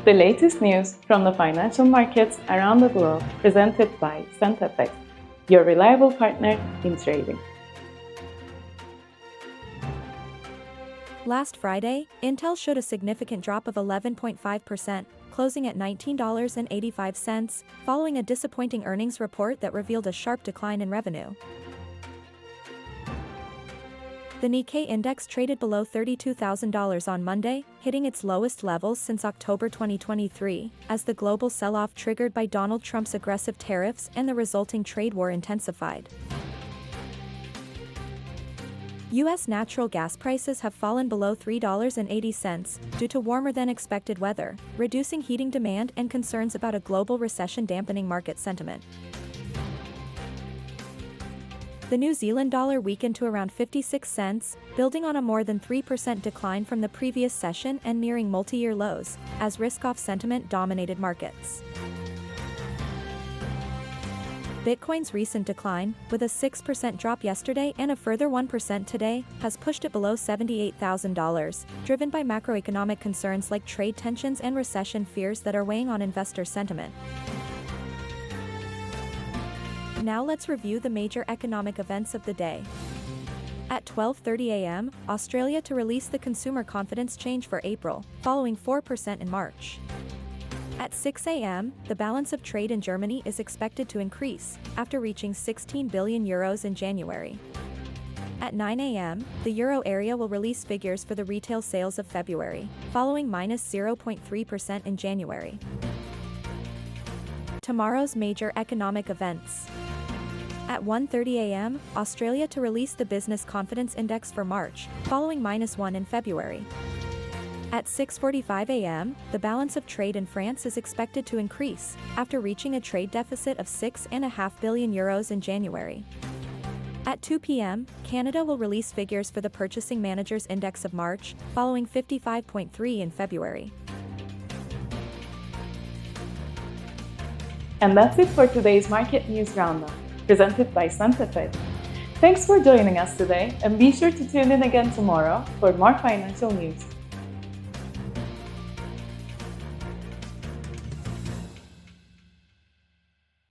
The latest news from the financial markets around the globe presented by CenterFX, your reliable partner in trading. Last Friday, Intel showed a significant drop of 11.5%, closing at $19.85, following a disappointing earnings report that revealed a sharp decline in revenue. The Nikkei index traded below $32,000 on Monday, hitting its lowest levels since October 2023, as the global sell-off triggered by Donald Trump's aggressive tariffs and the resulting trade war intensified. U.S. natural gas prices have fallen below $3.80 due to warmer-than-expected weather, reducing heating demand and concerns about a global recession dampening market sentiment. The New Zealand dollar weakened to around 56 cents, building on a more than 3% decline from the previous session and nearing multi-year lows, as risk-off sentiment dominated markets. Bitcoin's recent decline, with a 6% drop yesterday and a further 1% today, has pushed it below $78,000, driven by macroeconomic concerns like trade tensions and recession fears that are weighing on investor sentiment. Now let's review the major economic events of the day. At 12:30 a.m., Australia to release the consumer confidence change for April, following 4% in March. At 6 a.m., the balance of trade in Germany is expected to increase, after reaching €16 billion in January. At 9 a.m., the euro area will release figures for the retail sales of February, following -0.3% in January. Tomorrow's major economic events. At 1:30 a.m., Australia to release the Business Confidence Index for March, following -1 in February. At 6:45 a.m., the balance of trade in France is expected to increase, after reaching a trade deficit of €6.5 billion in January. At 2 p.m., Canada will release figures for the Purchasing Managers' Index of March, following 55.3 in February. And that's it for today's Market News Roundup, presented by CenterFX. Thanks for joining us today, and be sure to tune in again tomorrow for more financial news.